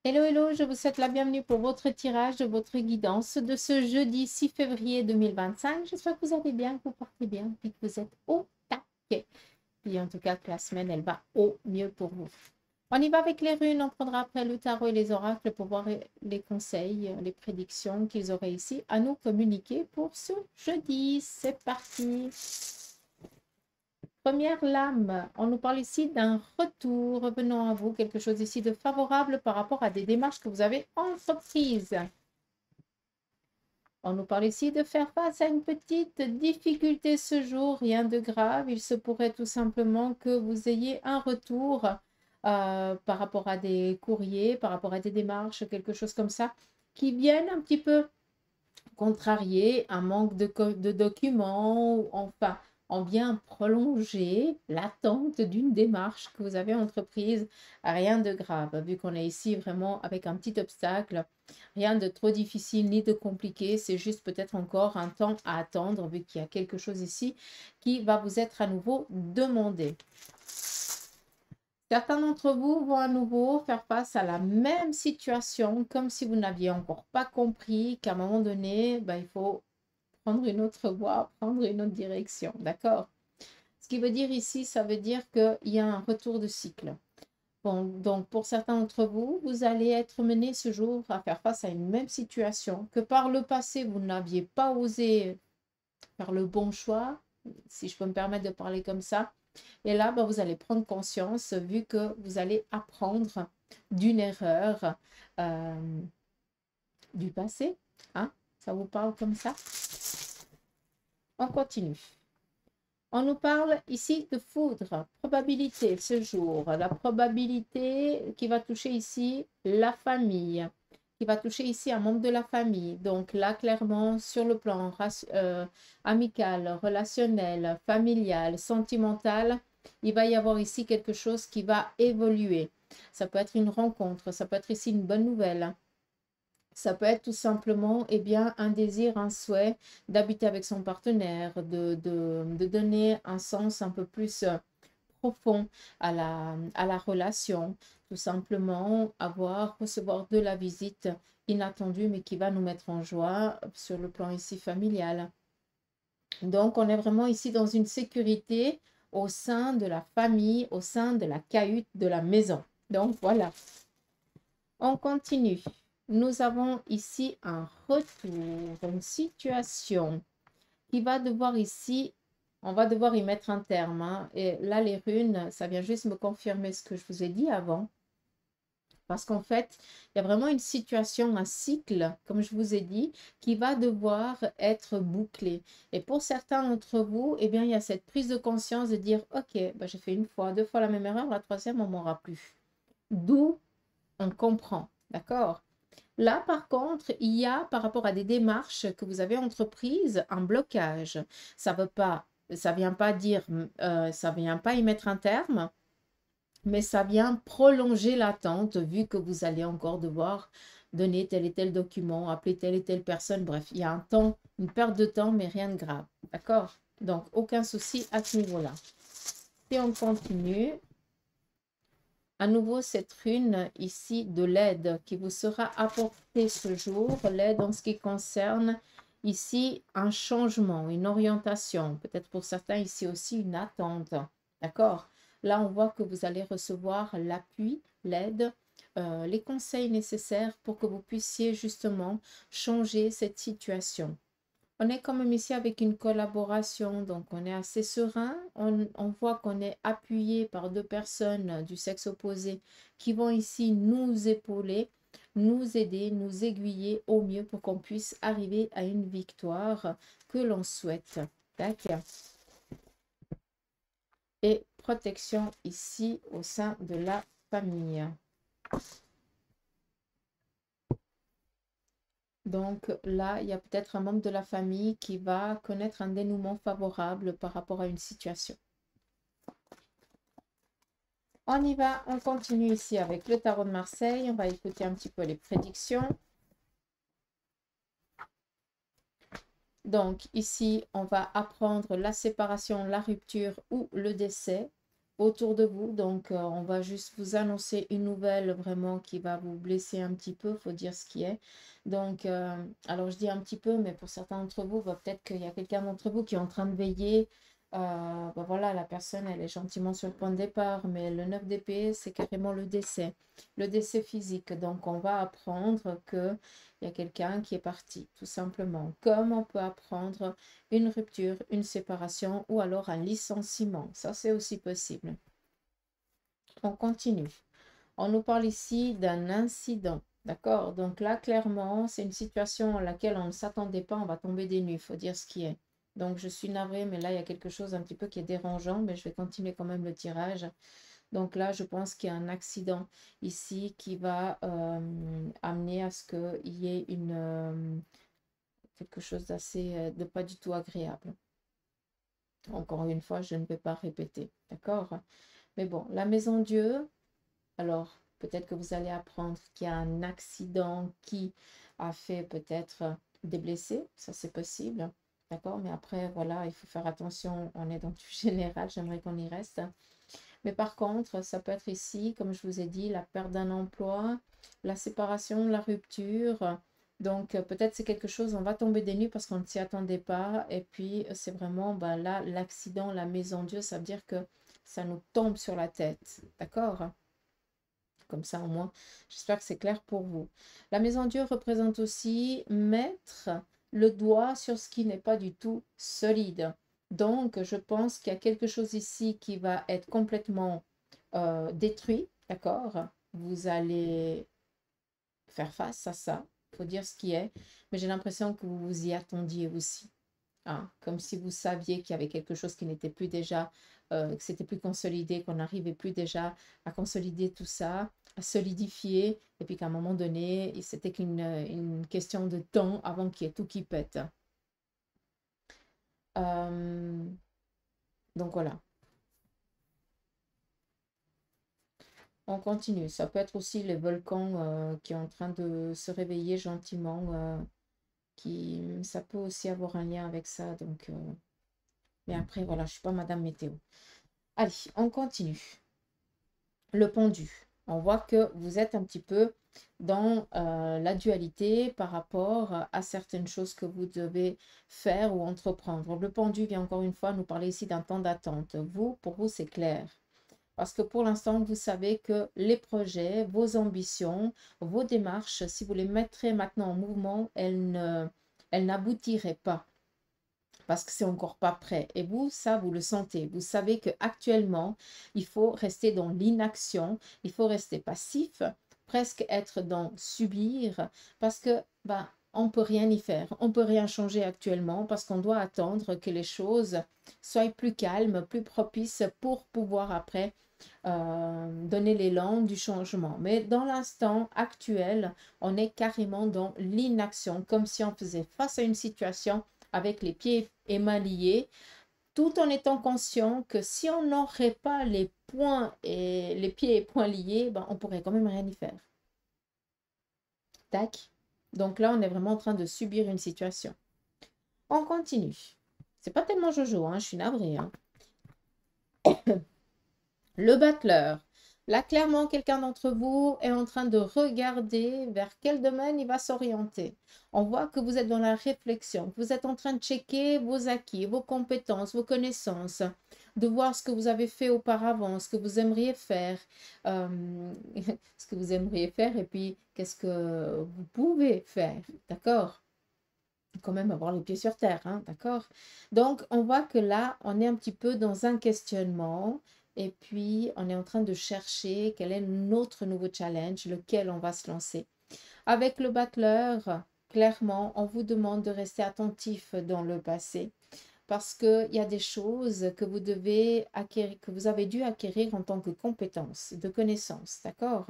Hello, hello, je vous souhaite la bienvenue pour votre tirage de votre guidance de ce jeudi 6 février 2025. J'espère que vous allez bien, que vous portez bien, et que vous êtes au taquet. Et en tout cas, que la semaine, elle va au mieux pour vous. On y va avec les runes, on prendra après le tarot et les oracles pour voir les conseils, les prédictions qu'ils auraient ici à nous communiquer pour ce jeudi. C'est parti! Première lame, on nous parle ici d'un retour. Revenons à vous, quelque chose ici de favorable par rapport à des démarches que vous avez entreprises. On nous parle ici de faire face à une petite difficulté ce jour, rien de grave. Il se pourrait tout simplement que vous ayez un retour par rapport à des courriers, par rapport à des démarches, quelque chose comme ça, qui viennent un petit peu contrarier un manque de documents, ou enfin, on vient prolonger l'attente d'une démarche que vous avez entreprise. Rien de grave, vu qu'on est ici vraiment avec un petit obstacle, rien de trop difficile ni de compliqué, c'est juste peut-être encore un temps à attendre, vu qu'il y a quelque chose ici qui va vous être à nouveau demandé. Certains d'entre vous vont à nouveau faire face à la même situation, comme si vous n'aviez encore pas compris qu'à un moment donné, il faut prendre une autre voie, prendre une autre direction, d'accord? Ce qui veut dire ici, ça veut dire qu'il y a un retour de cycle. Bon, donc pour certains d'entre vous, vous allez être mené ce jour à faire face à une même situation que par le passé, vous n'aviez pas osé faire le bon choix, si je peux me permettre de parler comme ça. Et là, vous allez prendre conscience, vu que vous allez apprendre d'une erreur du passé. Hein? Ça vous parle comme ça? On continue. On nous parle ici de foudre, probabilité ce jour, la probabilité qui va toucher ici la famille, qui va toucher ici un membre de la famille. Donc là, clairement, sur le plan amical, relationnel, familial, sentimental, il va y avoir ici quelque chose qui va évoluer. Ça peut être une rencontre, ça peut être ici une bonne nouvelle. Ça peut être tout simplement un désir, un souhait d'habiter avec son partenaire, de donner un sens un peu plus profond à la relation. Tout simplement recevoir de la visite inattendue, mais qui va nous mettre en joie sur le plan ici familial. Donc, on est vraiment ici dans une sécurité au sein de la famille, au sein de la cahute de la maison. Donc, voilà. On continue. Nous avons ici un retour, une situation qui va devoir ici, on va devoir y mettre un terme. Hein. Et là, les runes, ça vient juste me confirmer ce que je vous ai dit avant. Parce qu'en fait, il y a vraiment une situation, un cycle, comme je vous ai dit, qui va devoir être bouclé. Et pour certains d'entre vous, il y a cette prise de conscience de dire, OK, j'ai fait une fois, deux fois la même erreur, la troisième, on ne m'aura plus. D'où on comprend, d'accord? Là, par contre, il y a, par rapport à des démarches que vous avez entreprises, un blocage. Ça vient pas dire, ça vient pas y mettre un terme, mais ça vient prolonger l'attente, vu que vous allez encore devoir donner tel et tel document, appeler telle et telle personne. Bref, il y a un temps, une perte de temps, mais rien de grave, d'accord? Donc, aucun souci à ce niveau-là. Et on continue. À nouveau, cette rune ici de l'aide qui vous sera apportée ce jour, l'aide en ce qui concerne ici un changement, une orientation, peut-être pour certains ici aussi une attente, d'accord? Là, on voit que vous allez recevoir l'appui, l'aide, les conseils nécessaires pour que vous puissiez justement changer cette situation. On est quand même ici avec une collaboration, donc on est assez serein. On voit qu'on est appuyé par deux personnes du sexe opposé qui vont ici nous épauler, nous aider, nous aiguiller au mieux pour qu'on puisse arriver à une victoire que l'on souhaite. D'accord. Et protection ici au sein de la famille. Donc là, il y a peut-être un membre de la famille qui va connaître un dénouement favorable par rapport à une situation. On y va, on continue ici avec le tarot de Marseille. On va écouter un petit peu les prédictions. Donc ici, on va apprendre la séparation, la rupture ou le décès. autour de vous. Donc, on va juste vous annoncer une nouvelle vraiment qui va vous blesser un petit peu, faut dire ce qui est. Donc, alors je dis un petit peu, mais pour certains d'entre vous, peut-être qu'il y a quelqu'un d'entre vous qui est en train de veiller. Voilà, la personne, elle est gentiment sur le point de départ, mais le 9 d'épée, c'est carrément le décès physique. Donc, on va apprendre que il y a quelqu'un qui est parti, tout simplement. Comme on peut apprendre une rupture, une séparation ou alors un licenciement. Ça, c'est aussi possible. On continue. On nous parle ici d'un incident. D'accord? Donc là, clairement, c'est une situation à laquelle on ne s'attendait pas. On va tomber des nues, il faut dire ce qui est. Donc, je suis navrée, mais là, il y a quelque chose un petit peu qui est dérangeant, mais je vais continuer quand même le tirage. Donc là, je pense qu'il y a un accident ici qui va amener à ce qu'il y ait quelque chose d'assez, de pas du tout agréable. Encore une fois, je ne vais pas répéter, d'accord? Mais bon, la maison Dieu, alors peut-être que vous allez apprendre qu'il y a un accident qui a fait peut-être des blessés, ça c'est possible, d'accord? Mais après, voilà, il faut faire attention, on est dans du général, j'aimerais qu'on y reste. Mais par contre, ça peut être ici, comme je vous ai dit, la perte d'un emploi, la séparation, la rupture. Donc, peut-être c'est quelque chose, on va tomber des nues parce qu'on ne s'y attendait pas. Et puis, c'est vraiment, là, l'accident, la maison Dieu, ça veut dire que ça nous tombe sur la tête. D'accord? Comme ça, au moins, j'espère que c'est clair pour vous. La maison Dieu représente aussi mettre le doigt sur ce qui n'est pas du tout solide. Donc, je pense qu'il y a quelque chose ici qui va être complètement détruit, d'accord? Vous allez faire face à ça, il faut dire ce qui est, mais j'ai l'impression que vous vous y attendiez aussi. Hein, comme si vous saviez qu'il y avait quelque chose qui n'était plus déjà, que c'était plus consolidé, qu'on n'arrivait plus déjà à consolider tout ça, à solidifier, et puis qu'à un moment donné, c'était qu'une question de temps avant qu'il y ait tout qui pète. Donc voilà, on continue. Ça peut être aussi les volcans qui sont en train de se réveiller gentiment, ça peut aussi avoir un lien avec ça. Donc, mais après, voilà, je ne suis pas Madame Météo. Allez, on continue. Le pendu. On voit que vous êtes un petit peu dans la dualité par rapport à certaines choses que vous devez faire ou entreprendre. Le pendu vient encore une fois nous parler ici d'un temps d'attente. Pour vous, c'est clair. Parce que pour l'instant, vous savez que les projets, vos ambitions, vos démarches, si vous les mettrez maintenant en mouvement, elles n'aboutiraient pas parce que c'est encore pas prêt. Et vous, ça, vous le sentez. Vous savez que actuellement, il faut rester dans l'inaction, il faut rester passif, presque être dans subir, parce que on peut rien y faire, on peut rien changer actuellement, parce qu'on doit attendre que les choses soient plus calmes, plus propices pour pouvoir après donner l'élan du changement. Mais dans l'instant actuel, on est carrément dans l'inaction, comme si on faisait face à une situation avec les pieds et mains liés, tout en étant conscient que si on n'aurait pas les pieds et poings liés, on pourrait quand même rien y faire. Tac. Donc là, on est vraiment en train de subir une situation. On continue. C'est pas tellement Jojo, hein, je suis navrée. Hein. Le battleur. Là, clairement, quelqu'un d'entre vous est en train de regarder vers quel domaine il va s'orienter. On voit que vous êtes dans la réflexion, que vous êtes en train de checker vos acquis, vos compétences, vos connaissances, de voir ce que vous avez fait auparavant, ce que vous aimeriez faire, ce que vous aimeriez faire et puis qu'est-ce que vous pouvez faire, d'accord? Quand même avoir les pieds sur terre, hein, d'accord? Donc, on voit que là, on est un petit peu dans un questionnement et puis on est en train de chercher quel est notre nouveau challenge, lequel on va se lancer. Avec le battleur, clairement, on vous demande de rester attentif dans le passé parce qu'il y a des choses que vous devez acquérir, que vous avez dû acquérir en tant que compétences, de connaissances, d'accord?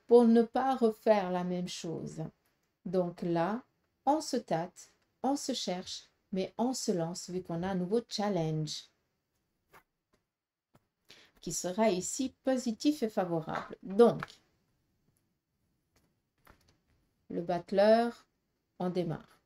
Pour ne pas refaire la même chose. Donc là, on se tâte, on se cherche, mais on se lance vu qu'on a un nouveau challenge qui sera ici positif et favorable. Donc, le battleur, on démarre.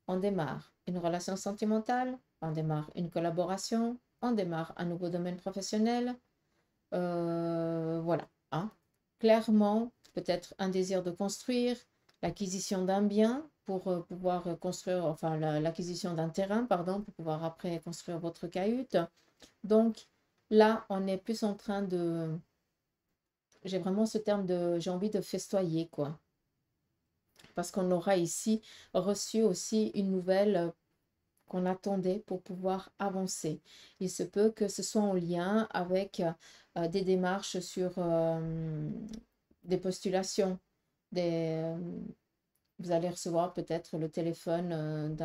On démarre une relation sentimentale, on démarre une collaboration, on démarre un nouveau domaine professionnel. Voilà, hein. Clairement, peut-être un désir de construire, l'acquisition d'un bien pour pouvoir construire, enfin l'acquisition d'un terrain, pardon, pour pouvoir après construire votre cahute. Donc là, on est plus en train de, j'ai vraiment ce terme de, j'ai envie de festoyer, quoi. Parce qu'on aura ici reçu aussi une nouvelle qu'on attendait pour pouvoir avancer. Il se peut que ce soit en lien avec des démarches sur des postulations. Vous allez recevoir peut-être le téléphone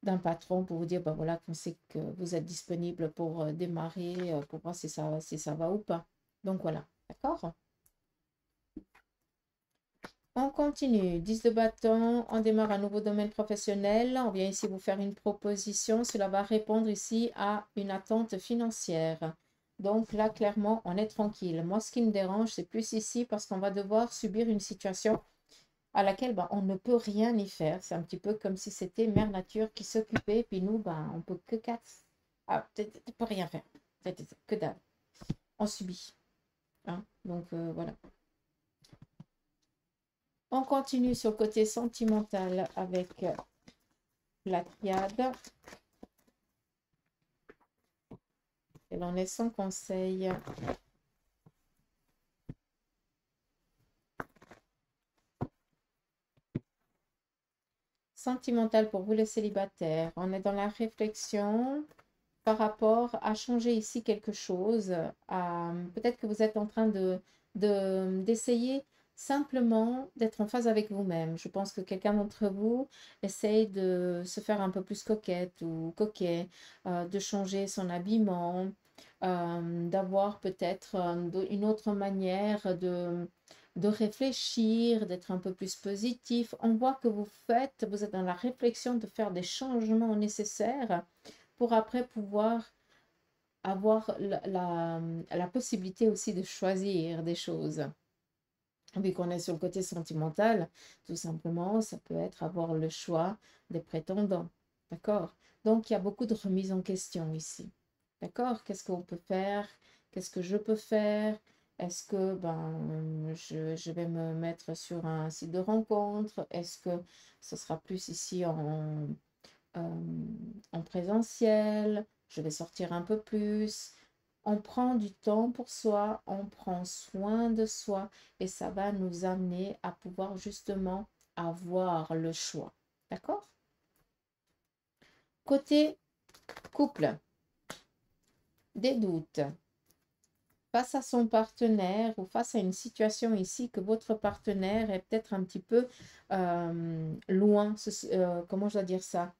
d'un patron pour vous dire, ben voilà, qu'on sait que vous êtes disponible pour démarrer, pour voir si ça va ou pas. Donc voilà, d'accord? On continue. 10 de bâton, on démarre un nouveau domaine professionnel. On vient ici vous faire une proposition. Cela va répondre ici à une attente financière. Donc là, clairement, on est tranquille. Moi, ce qui me dérange, c'est plus ici parce qu'on va devoir subir une situation à laquelle on ne peut rien y faire. C'est un petit peu comme si c'était Mère Nature qui s'occupait. Puis nous, on peut que quatre. Ah, tu peux rien faire. Que dalle. On subit. Hein. Donc voilà. On continue sur le côté sentimental avec la triade. Et l'on est sans conseil. Sentimental pour vous les célibataires. On est dans la réflexion par rapport à changer ici quelque chose. Peut-être que vous êtes en train d'essayer simplement d'être en phase avec vous-même. Je pense que quelqu'un d'entre vous essaye de se faire un peu plus coquette ou coquet, de changer son habillement, d'avoir peut-être une autre manière de réfléchir, d'être un peu plus positif. On voit que vous êtes dans la réflexion de faire des changements nécessaires pour après pouvoir avoir la possibilité aussi de choisir des choses. Vu qu'on est sur le côté sentimental, tout simplement, ça peut être avoir le choix des prétendants. D'accord? Donc, il y a beaucoup de remises en question ici. D'accord? Qu'est-ce qu'on peut faire? Qu'est-ce que je peux faire? Est-ce que je vais me mettre sur un site de rencontre? Est-ce que ce sera plus ici en présentiel? Je vais sortir un peu plus. On prend du temps pour soi, on prend soin de soi et ça va nous amener à pouvoir justement avoir le choix. D'accord? Côté couple, des doutes face à son partenaire ou face à une situation ici que votre partenaire est peut-être un petit peu loin. Comment je dois dire ça?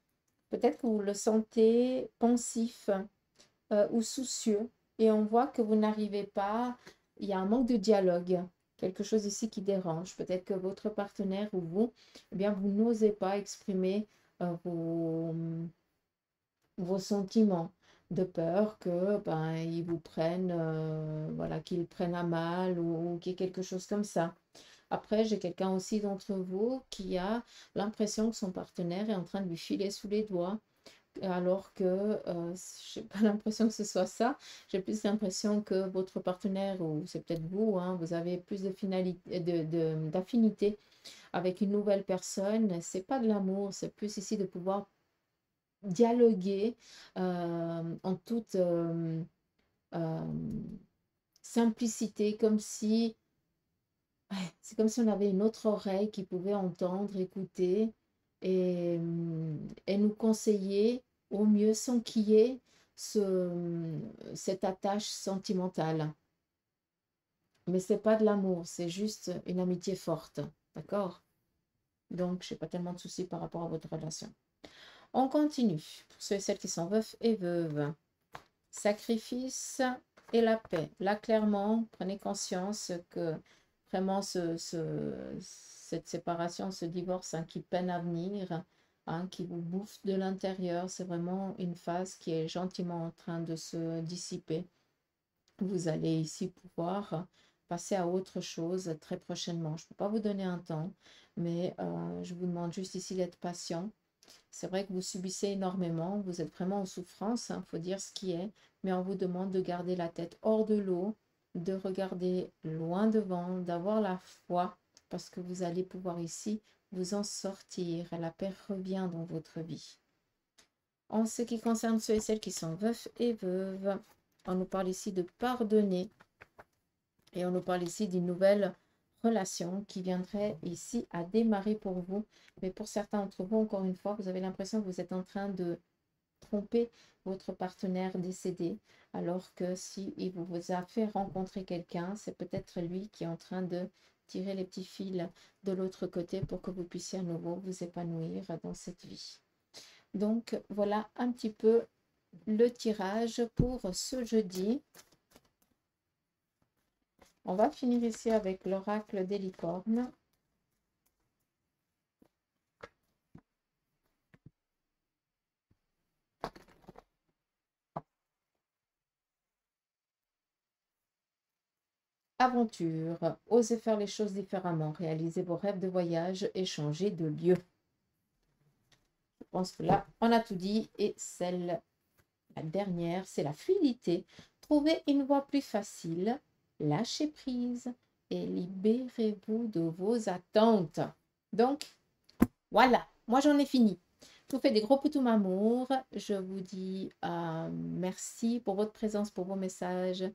Peut-être que vous le sentez pensif ou soucieux et on voit que vous n'arrivez pas, il y a un manque de dialogue, quelque chose ici qui dérange. Peut-être que votre partenaire ou vous, eh bien, vous n'osez pas exprimer vos sentiments de peur que ils vous prennent, voilà, qu'ils prennent à mal ou qu'il y ait quelque chose comme ça. Après, j'ai quelqu'un aussi d'entre vous qui a l'impression que son partenaire est en train de lui filer sous les doigts alors que je n'ai pas l'impression que ce soit ça. J'ai plus l'impression que votre partenaire, ou c'est peut-être vous, hein, vous avez plus d'affinité avec une nouvelle personne. C'est pas de l'amour, c'est plus ici de pouvoir dialoguer en toute euh, simplicité, comme si c'est comme si on avait une autre oreille qui pouvait entendre, écouter et nous conseiller au mieux sans qu'il y ait cette attache sentimentale. Mais c'est pas de l'amour, c'est juste une amitié forte. D'accord? Donc, je n'ai pas tellement de soucis par rapport à votre relation. On continue. Pour ceux et celles qui sont veufs et veuves. Sacrifice et la paix. Là, clairement, prenez conscience que vraiment cette séparation, ce divorce qui peine à venir, qui vous bouffe de l'intérieur, c'est vraiment une phase qui est gentiment en train de se dissiper. Vous allez ici pouvoir passer à autre chose très prochainement. Je ne peux pas vous donner un temps, mais je vous demande juste ici d'être patient C'est vrai que vous subissez énormément, vous êtes vraiment en souffrance, il faut dire ce qui est, mais on vous demande de garder la tête hors de l'eau, de regarder loin devant, d'avoir la foi, parce que vous allez pouvoir ici vous en sortir. La paix revient dans votre vie. En ce qui concerne ceux et celles qui sont veufs et veuves, on nous parle ici de pardonner et on nous parle ici d'une nouvelle relation qui viendrait ici à démarrer pour vous. Mais pour certains d'entre vous, encore une fois, vous avez l'impression que vous êtes en train de tromper votre partenaire décédé, alors que si il vous a fait rencontrer quelqu'un, c'est peut-être lui qui est en train de tirer les petits fils de l'autre côté pour que vous puissiez à nouveau vous épanouir dans cette vie. Donc voilà un petit peu le tirage pour ce jeudi. On va finir ici avec l'oracle des licornes. Aventure, osez faire les choses différemment, réalisez vos rêves de voyage et changez de lieu. Je pense que là, on a tout dit. Et la dernière, c'est la fluidité. Trouvez une voie plus facile, lâchez prise et libérez-vous de vos attentes. Donc, voilà, moi j'en ai fini. Je vous fais des gros poutous m'amour. Je vous dis merci pour votre présence, pour vos messages,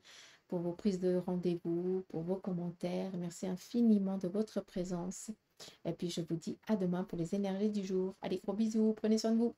pour vos prises de rendez-vous, pour vos commentaires. Merci infiniment de votre présence. Et puis je vous dis à demain pour les énergies du jour. Allez, gros bisous, prenez soin de vous.